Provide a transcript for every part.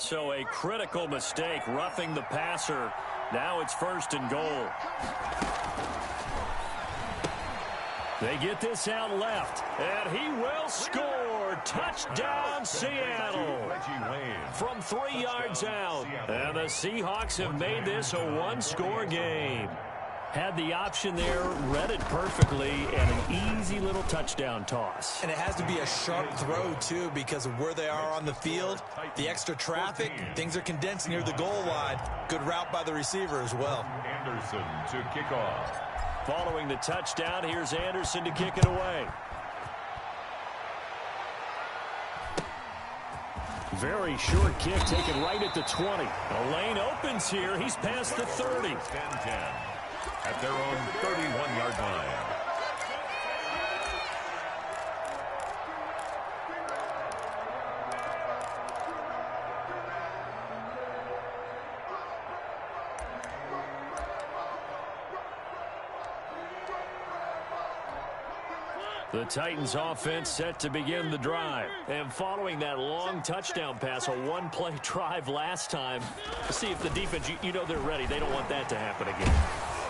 So a critical mistake, roughing the passer. Now it's 1st and goal. They get this out left, and he will score. Touchdown, Seattle. From 3 yards out. And the Seahawks have made this a one-score game. Had the option there, read it perfectly, and an easy little touchdown toss. And it has to be a sharp throw, too, because of where they are on the field. The extra traffic, things are condensed near the goal line. Good route by the receiver as well. Anderson to kick off. Following the touchdown, here's Anderson to kick it away. Very short kick taken right at the 20. A lane opens here. He's past the 30. 10-10 at their own 31-yard line. The Titans offense set to begin the drive. And following that long touchdown pass, a one-play drive last time, see if the defense, you know they're ready. They don't want that to happen again.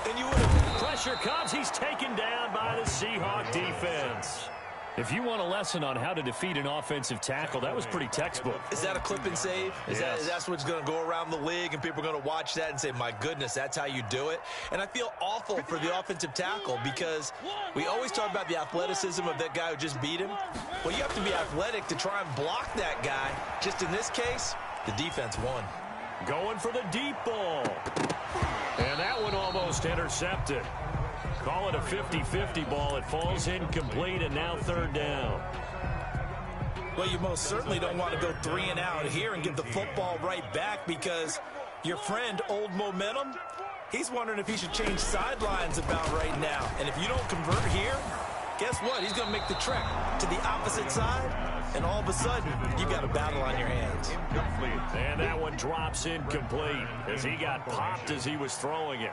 And you would have pressure comes. He's taken down by the Seahawk defense. If you want a lesson on how to defeat an offensive tackle, that was pretty textbook. Is that a clip and save? Yes. That's what's going to go around the league, and people are going to watch that and say, my goodness, that's how you do it? And I feel awful for the offensive tackle because we always talk about the athleticism of that guy who just beat him. Well, you have to be athletic to try and block that guy. Just in this case, the defense won. Going for the deep ball. And that one almost intercepted. Call it a 50-50 ball. It falls incomplete, and now 3rd down. Well, you most certainly don't want to go 3 and out here and give the football right back because your friend, Old Momentum, he's wondering if he should change sidelines about right now. And if you don't convert here, guess what? He's going to make the trek to the opposite side, and all of a sudden, you've got a battle on your hands. Incomplete. And that one drops incomplete as he got popped as he was throwing it.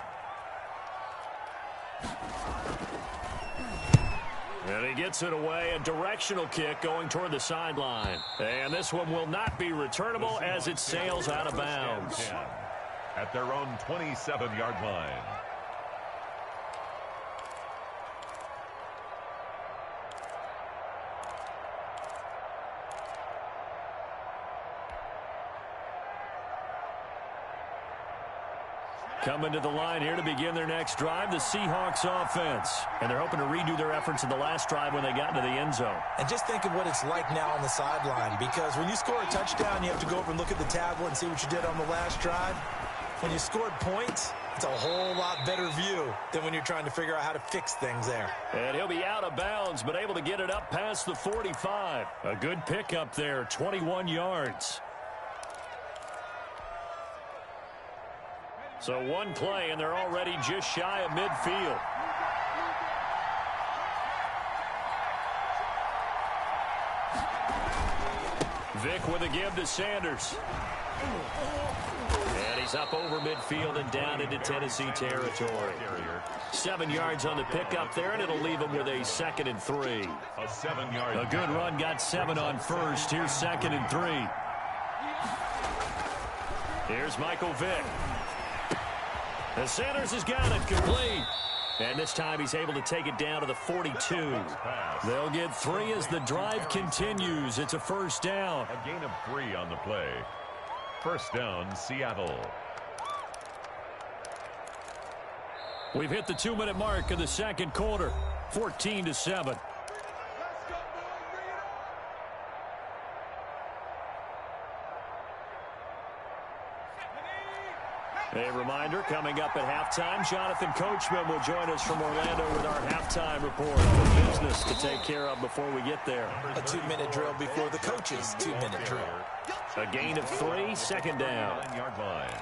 And he gets it away, a directional kick going toward the sideline. And this one will not be returnable as it sails out of bounds. At their own 27-yard line. Coming to the line here to begin their next drive, the Seahawks offense. And they're hoping to redo their efforts in the last drive when they got into the end zone. And just think of what it's like now on the sideline, because when you score a touchdown, you have to go over and look at the tablet and see what you did on the last drive. When you scored points, it's a whole lot better view than when you're trying to figure out how to fix things there. And he'll be out of bounds, but able to get it up past the 45. A good pickup there, 21 yards. So one play, and they're already just shy of midfield. Vick with a give to Sanders. And he's up over midfield and down into Tennessee territory. 7 yards on the pickup there, and it'll leave him with a 2nd and 3. A 7-yard. A good run, got 7 on first. Here's 2nd and 3. Here's Michael Vick. And Sanders has got it complete. And this time he's able to take it down to the 42. They'll get 3 as the drive continues. It's a 1st down. A gain of 3 on the play. 1st down, Seattle. We've hit the 2-minute mark of the 2nd quarter. 14-7. A reminder, coming up at halftime, Jonathan Coachman will join us from Orlando with our halftime report on the business to take care of before we get there. A 2-minute drill before the coach's 2-minute drill. A gain of 3, 2nd down.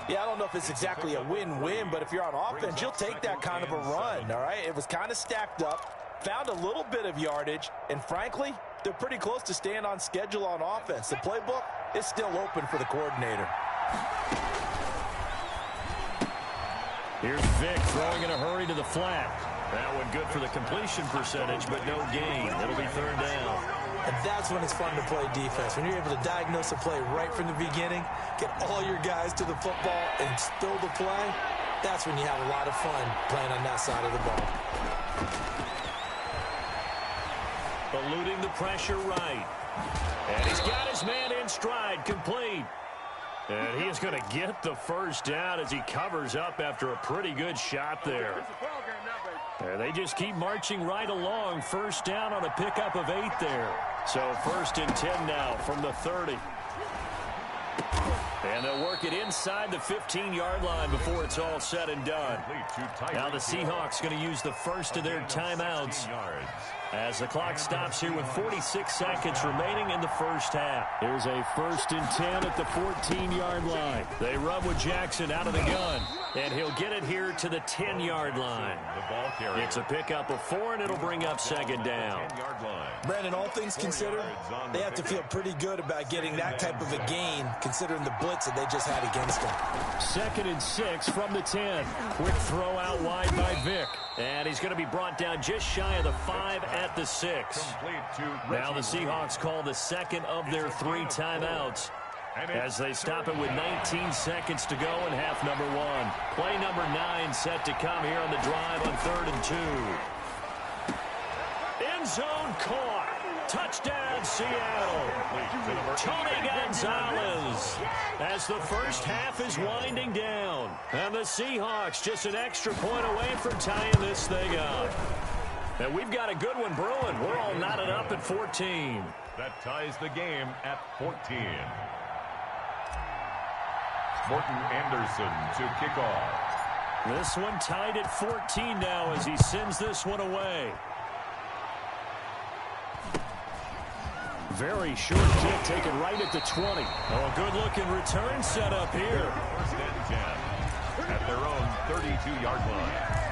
Yeah, I don't know if it's exactly a win-win, but if you're on offense, you'll take that kind of a run, all right? It was kind of stacked up, found a little bit of yardage, and frankly, they're pretty close to staying on schedule on offense. The playbook is still open for the coordinator. Here's Vick throwing in a hurry to the flat. That one good for the completion percentage, but no gain. It'll be 3rd down. And that's That's when it's fun to play defense. When you're able to diagnose a play right from the beginning, get all your guys to the football, and spill the play, that's when you have a lot of fun playing on that side of the ball. Eluding the pressure right. And he's got his man in stride, complete. And he is going to get the first down as he covers up after a pretty good shot there. And they just keep marching right along. First down on a pickup of 8 there. So 1st and 10 now from the 30. And they'll work it inside the 15-yard line before it's all said and done. Now the Seahawks going to use the first of their timeouts as the clock stops here with 46 seconds remaining in the first half. Here's a 1st and 10 at the 14-yard line. They run with Jackson out of the gun, and he'll get it here to the 10-yard line. It's a pickup of 4, and it'll bring up 2nd down. Brandon, all things considered, they have to feel pretty good about getting that type of a gain, considering the blitz that they just had against them. 2nd and 6 from the 10. Quick throw out wide by Vick. And he's going to be brought down just shy of the 5 at the 6. Now the Seahawks call the second of their 3 timeouts as they stop it with 19 seconds to go in half number 1. Play number 9 set to come here on the drive on 3rd and 2. End zone caught. Touchdown, Seattle. Tony Gonzalez as the first half is winding down. And the Seahawks just an extra point away from tying this thing up. And we've got a good one brewing. We're all knotted up at 14. That ties the game at 14. Morton Anderson to kick off. This one tied at 14 now as he sends this one away. Very short kick taken right at the 20. Oh, good-looking return set up here. 1st and 10 at their own 32-yard line.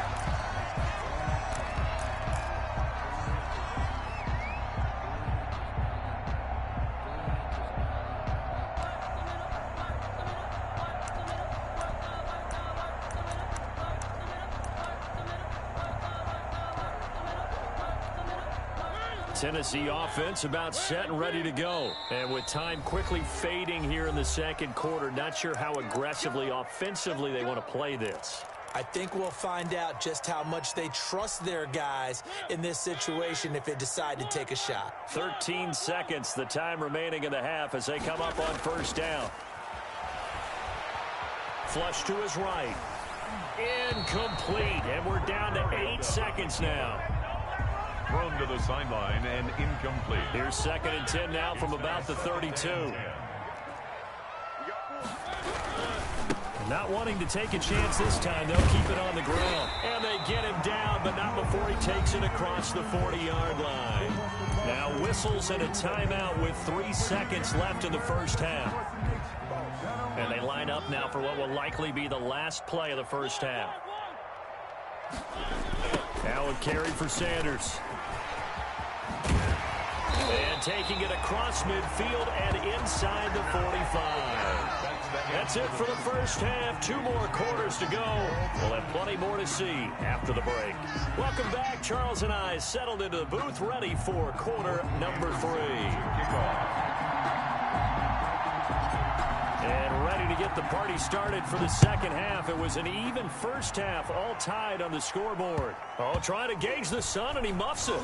Tennessee offense about set and ready to go. And with time quickly fading here in the 2nd quarter, not sure how aggressively, offensively they want to play this. I think we'll find out just how much they trust their guys in this situation if they decide to take a shot. 13 seconds, the time remaining in the half as they come up on 1st down. Flush to his right. Incomplete, and we're down to 8 seconds now. Thrown to the sideline and incomplete. Here's 2nd and 10 now from about the 32. Not wanting to take a chance this time, they'll keep it on the ground. And they get him down, but not before he takes it across the 40-yard line. Now whistles and a timeout with 3 seconds left in the first half. And they line up now for what will likely be the last play of the first half. Now a carry for Sanders. And taking it across midfield and inside the 45. That's it for the first half. 2 more quarters to go. We'll have plenty more to see after the break. Welcome back. Charles and I settled into the booth, ready for quarter number 3. And ready to get the party started for the second half. It was an even first half, all tied on the scoreboard. Oh, trying to gauge the sun, and he muffs it.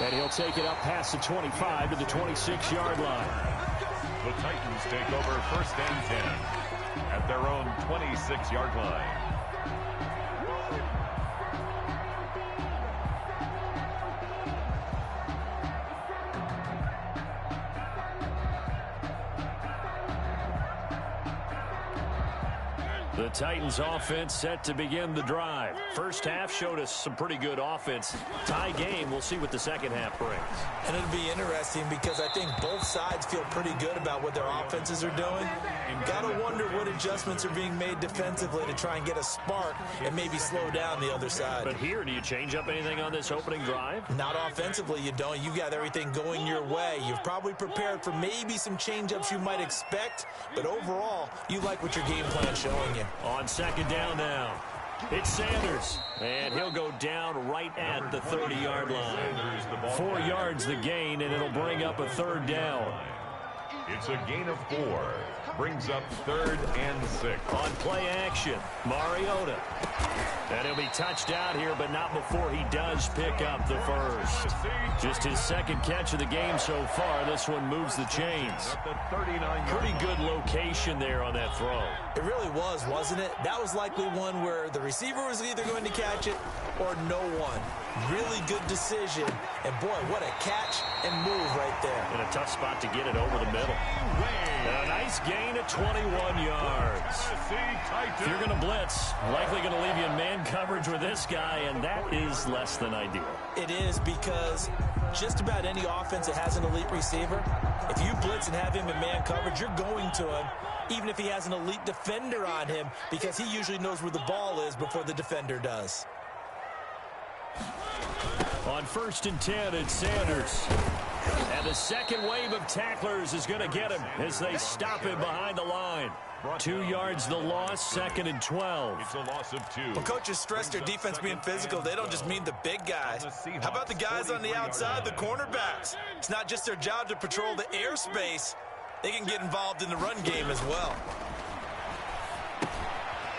And he'll take it up past the 25 to the 26-yard line. The Titans take over 1st and 10 at their own 26-yard line. The Titans offense set to begin the drive. First half showed us some pretty good offense. Tie game, we'll see what the second half brings. And it'll be interesting because I think both sides feel pretty good about what their offenses are doing. Gotta wonder what adjustments are being made defensively to try and get a spark and maybe slow down the other side. But here, do you change up anything on this opening drive? Not offensively, you don't. You got everything going your way. You've probably prepared for maybe some change-ups you might expect, but overall, you like what your game plan's showing you. On 2nd down now. It's Sanders, and he'll go down right at the 30-yard line. 4 yards the gain, and it'll bring up a third down. It's a gain of 4. Brings up 3rd and 6. On play action, Mariota. And he'll be touched out here, but not before he does pick up the first. Just his second catch of the game so far. This one moves the chains. Pretty good location there on that throw. It really was, wasn't it? That was likely one where the receiver was either going to catch it or no one. Really good decision. And, boy, what a catch and move right there. In a tough spot to get it over the middle. And a nice gain of 21 yards. If you're going to blitz, likely going to leave you in man coverage with this guy, and that is less than ideal. It is, because just about any offense that has an elite receiver, if you blitz and have him in man coverage, you're going to him, even if he has an elite defender on him, because he usually knows where the ball is before the defender does. On 1st and 10, it's Sanders. And the second wave of tacklers is going to get him as they stop him behind the line. 2 yards the loss, 2nd and 12. It's a loss of 2. When coaches stress their defense being physical, they don't just mean the big guys. How about the guys on the outside, the cornerbacks? It's not just their job to patrol the airspace. They can get involved in the run game as well.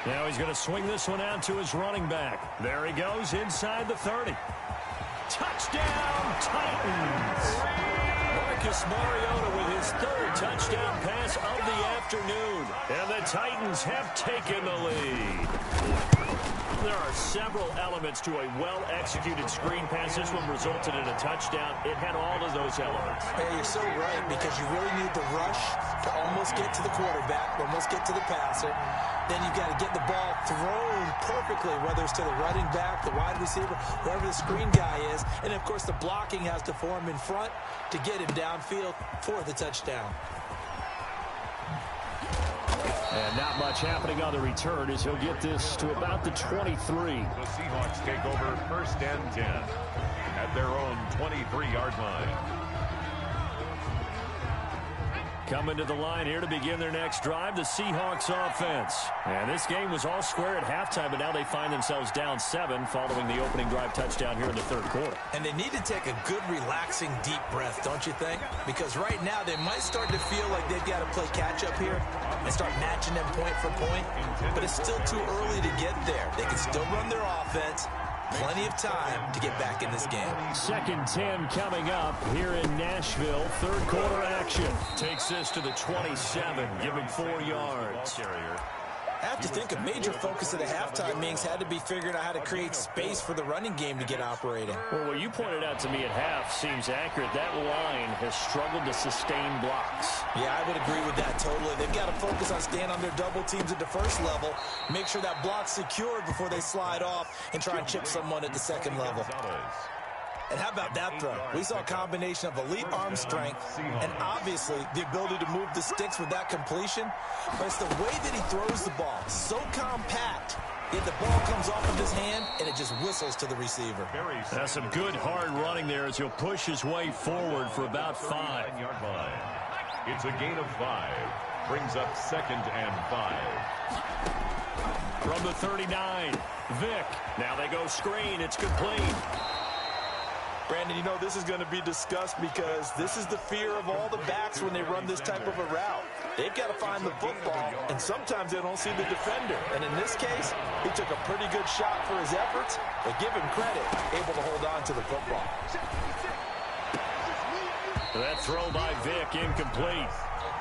Now he's going to swing this one out to his running back. There he goes inside the 30. Touchdown, Titans! Marcus Mariota with his 3rd touchdown pass of the afternoon. And the Titans have taken the lead. There are several elements to a well-executed screen pass. This one resulted in a touchdown. It had all of those elements. Yeah, you're so right, because you really need the rush to almost get to the quarterback, almost get to the passer. Then you've got to get the ball thrown perfectly, whether it's to the running back, the wide receiver, wherever the screen guy is. And, of course, the blocking has to form in front to get him downfield for the touchdown. And not much happening on the return as he'll get this to about the 23. The Seahawks take over 1st and 10 at their own 23-yard line. Coming to the line here to begin their next drive, the Seahawks offense. And this game was all square at halftime, but now they find themselves down 7 following the opening drive touchdown here in the 3rd quarter. And they need to take a good, relaxing, deep breath, don't you think? Because right now they might start to feel like they've got to play catch-up here and start matching them point for point. But it's still too early to get there. They can still run their offense. Plenty of time to get back in this game. 2nd 10 coming up here in Nashville. 3rd quarter action. Takes this to the 27. Give him 4 yards. I have to think a major focus of the halftime meetings had to be figuring out how to create space for the running game to get operating. Well, what you pointed out to me at half seems accurate. That line has struggled to sustain blocks. Yeah, I would agree with that totally. They've got to focus on staying on their double teams at the first level, make sure that block's secured before they slide off and try and chip someone at the second level. And how about that throw? We saw a combination of elite arm strength and obviously the ability to move the sticks with that completion. But it's the way that he throws the ball. So compact, yet the ball comes off of his hand and it just whistles to the receiver. That's some good hard running there as he'll push his way forward for about 5. It's a gain of 5. Brings up 2nd and 5. From the 39, Vick. Now they go screen. It's complete. Brandon, you know this is going to be discussed because this is the fear of all the backs when they run this type of a route. They've got to find the football, and sometimes they don't see the defender. And in this case, he took a pretty good shot for his efforts, but give him credit, able to hold on to the football. That throw by Vick, incomplete.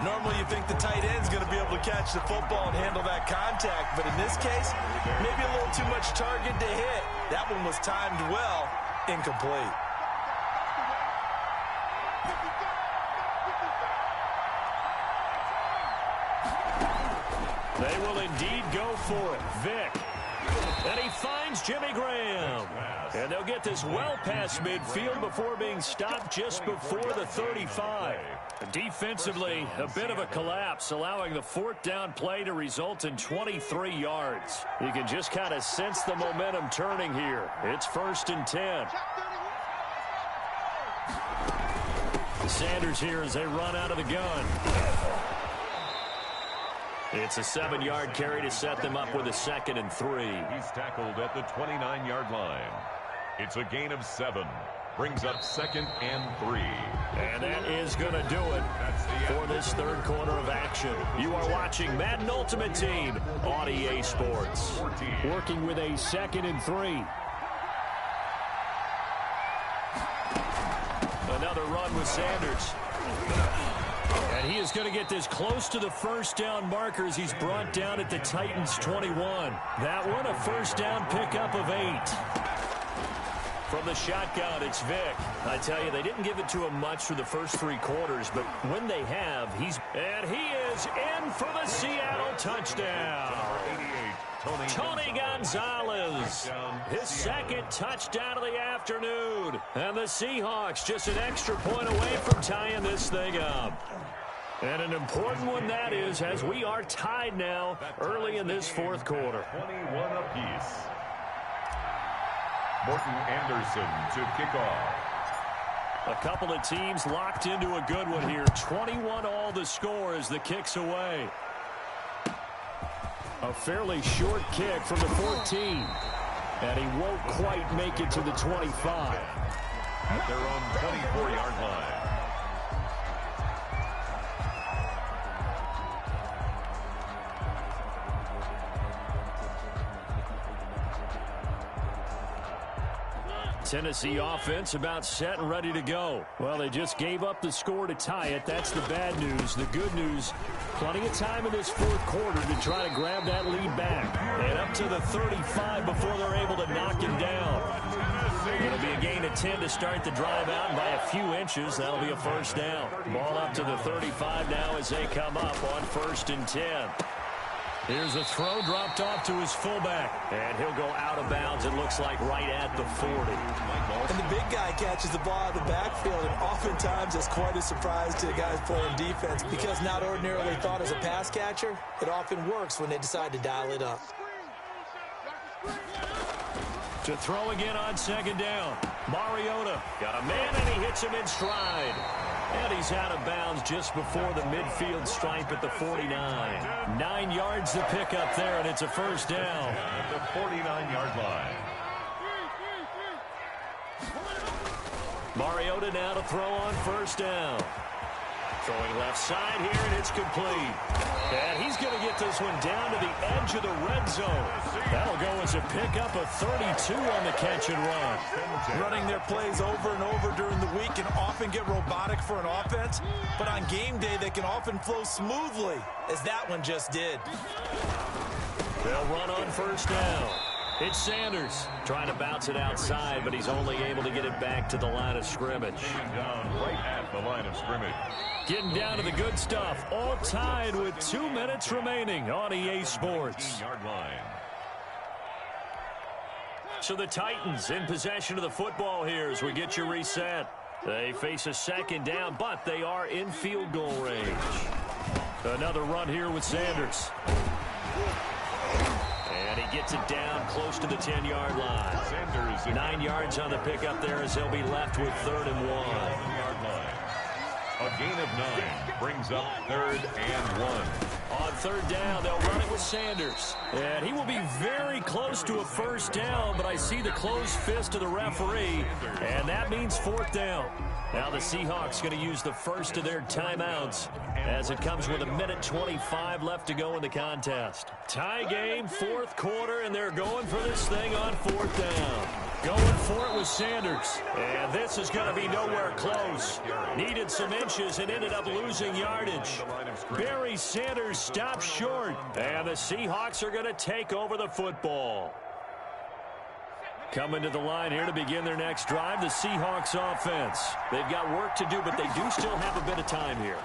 Normally you think the tight end's going to be able to catch the football and handle that contact, but in this case, maybe a little too much target to hit. That one was timed well, incomplete. They will indeed go for it. Vick. And he finds Jimmy Graham. And they'll get this well past midfield before being stopped just before the 35. Defensively, a bit of a collapse, allowing the 4th down play to result in 23 yards. You can just kind of sense the momentum turning here. It's 1st and 10. Sanders here as they run out of the gun. It's a 7-yard carry to set them up with a 2nd and 3. He's tackled at the 29-yard line. It's a gain of 7. Brings up 2nd and 3. And that is going to do it for this third quarter of action. You are watching Madden Ultimate Team on EA Sports. Working with a 2nd and 3. Another run with Sanders. And he is going to get this close to the first down markers. He's brought down at the Titans 21. That one a first down pickup of 8. From the shotgun, it's Vick. I tell you, they didn't give it to him much for the first 3 quarters, but when they have, he is in for the Seattle touchdown. Tony Gonzalez, his 2nd touchdown of the afternoon. And the Seahawks just an extra point away from tying this thing up. And an important one that is, as we are tied now early in this fourth quarter. 21 apiece. Morton Anderson to kick off. A couple of teams locked into a good one here. 21 all the score as the kick's away. A fairly short kick from the 14. And he won't quite make it to the 25. At their own 24-yard line. Tennessee offense about set and ready to go. Well, they just gave up the score to tie it. That's the bad news. The good news, plenty of time in this fourth quarter to try to grab that lead back. And up to the 35 before they're able to knock him down. It'll be a gain of 10 to start the drive out, and by a few inches, that'll be a first down. Ball up to the 35 now as they come up on 1st and 10. Here's a throw dropped off to his fullback. And he'll go out of bounds, it looks like, right at the 40. And the big guy catches the ball out of the backfield, and oftentimes it's quite a surprise to the guys playing defense because not ordinarily thought as a pass catcher, it often works when they decide to dial it up. To throw again on 2nd down. Mariota got a man, and he hits him in stride. And he's out of bounds just before the midfield stripe at the 49. 9 yards to pick up there, and it's a first down. At the 49-yard line. Mariota now to throw on 1st down. Throwing left side here, and it's complete. And he's going to get this one down to the edge of the red zone. That'll go as a pickup of 32 on the catch and run. Running their plays over and over during the week can often get robotic for an offense, but on game day they can often flow smoothly, as that one just did. They'll run on 1st down. It's Sanders trying to bounce it outside, but he's only able to get it back to the line of scrimmage. Down right at the line of scrimmage. Getting down to the good stuff. All tied with 2 minutes remaining on EA Sports. 15-yard line. So the Titans in possession of the football here as we get you reset. They face a 2nd down, but they are in field goal range. Another run here with Sanders. And he gets it down close to the 10-yard line. Sanders 9 yards on the pickup there as they'll be left with 3rd and 1. 7-yard line. A gain of 9 brings up 3rd and 1. On 3rd down, they'll run it with Sanders. And he will be very close to a first down, but I see the closed fist of the referee, and that means 4th down. Now the Seahawks going to use the first of their timeouts as it comes with 1:25 left to go in the contest. Tie game, 4th quarter, and they're going for this thing on 4th down. Going for it with Sanders. And this is going to be nowhere close. Needed some inches and ended up losing yardage. Barry Sanders stopped short. And the Seahawks are going to take over the football. Coming to the line here to begin their next drive, the Seahawks offense. They've got work to do, but they do still have a bit of time here.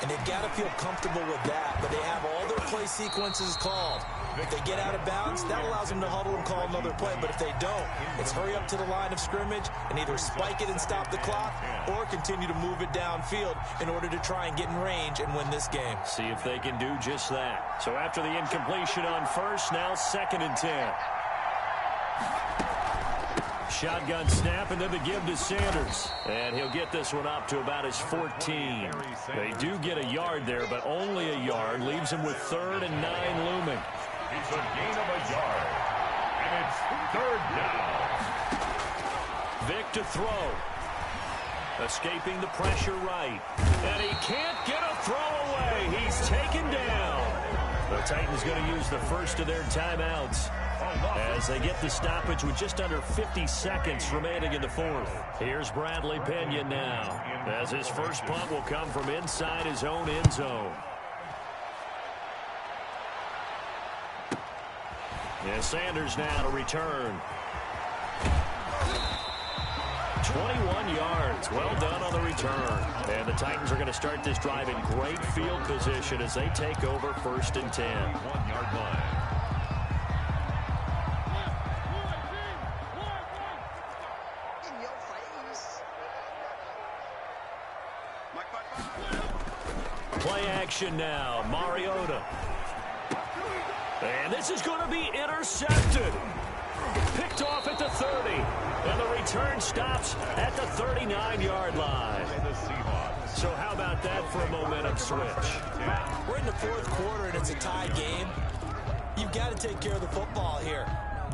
And they've got to feel comfortable with that, but they have all their play sequences called. If they get out of bounds, that allows them to huddle and call another play. But if they don't, it's hurry up to the line of scrimmage and either spike it and stop the clock or continue to move it downfield in order to try and get in range and win this game. See if they can do just that. So after the incompletion on 1st, now 2nd and 10. Shotgun snap and then the give to Sanders. And he'll get this one up to about his 14. They do get a yard there, but only a yard. Leaves him with 3rd and 9 looming. It's a gain of a yard. And it's 3rd down. Vic to throw. Escaping the pressure right. And he can't get a throw away. He's taken down. The Titans going to use the first of their timeouts as they get the stoppage with just under 50 seconds remaining in the 4th. Here's Bradley Pena now, as his first punt will come from inside his own end zone. And Sanders now to return. 21 yards. Well done on the return. And the Titans are going to start this drive in great field position as they take over 1st and 10. 1-yard line. Play action now. Mariota. And this is going to be intercepted. Picked off at the 30. And the return stops at the 39-yard line. So how about that for a momentum switch? We're in the 4th quarter and it's a tie game. You've got to take care of the football here.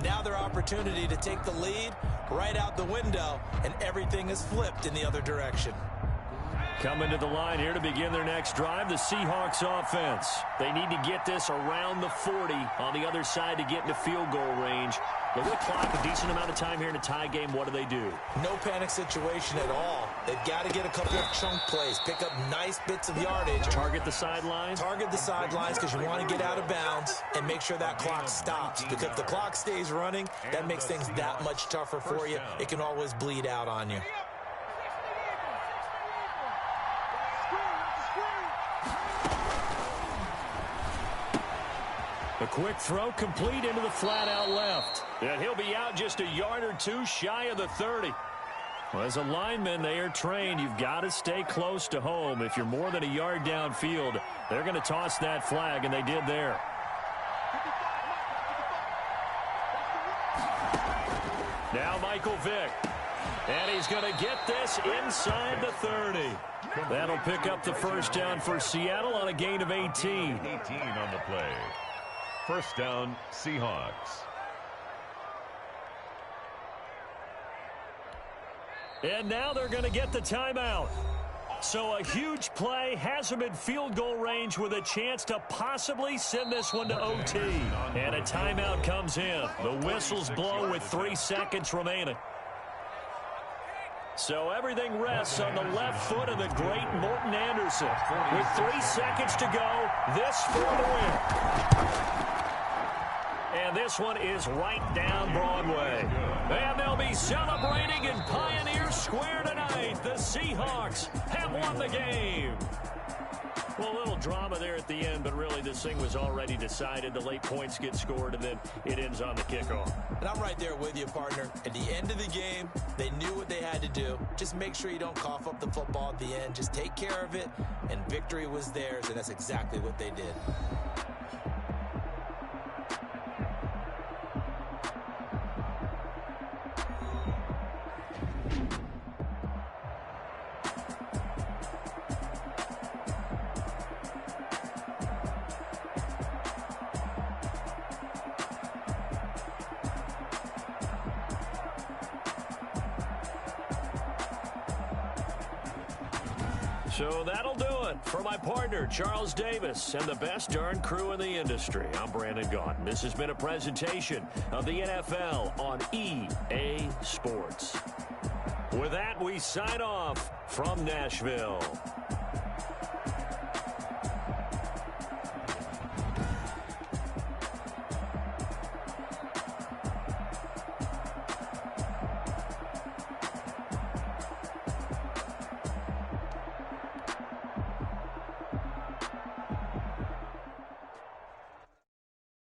Now their opportunity to take the lead right out the window, and everything is flipped in the other direction. Coming to the line here to begin their next drive, the Seahawks offense. They need to get this around the 40 on the other side to get into field goal range. They will clock a decent amount of time here in a tie game. What do? No panic situation at all. They've got to get a couple of chunk plays, pick up nice bits of yardage. Target the sidelines? Target the sidelines because you want to get out of bounds and make sure that clock stops. Because if the clock stays running, that makes things that much tougher for you. It can always bleed out on you. A quick throw complete into the flat out left. And he'll be out just a yard or two shy of the 30. Well, as a lineman, they are trained. You've got to stay close to home. If you're more than a yard downfield, they're going to toss that flag, and they did there. Now Michael Vick. And he's going to get this inside the 30. That'll pick up the first down for Seattle on a gain of 18. 18 on the play. First down, Seahawks. And now they're going to get the timeout. So a huge play has them in field goal range with a chance to possibly send this one to OT. And a timeout comes in. The whistles blow with 3 seconds remaining. So everything rests on the left foot of the great Morton Anderson. With 3 seconds to go, this for the win. And this one is right down Broadway. And they'll be celebrating in Pioneer Square tonight. The Seahawks have won the game. Well, a little drama there at the end, but really this thing was already decided. The late points get scored, and then it ends on the kickoff. And I'm right there with you, partner. At the end of the game, they knew what they had to do. Just make sure you don't cough up the football at the end. Just take care of it, and victory was theirs, and that's exactly what they did. So that'll do it for my partner, Charles Davis, and the best darn crew in the industry. I'm Brandon Gaudin. This has been a presentation of the NFL on EA Sports. With that, we sign off from Nashville.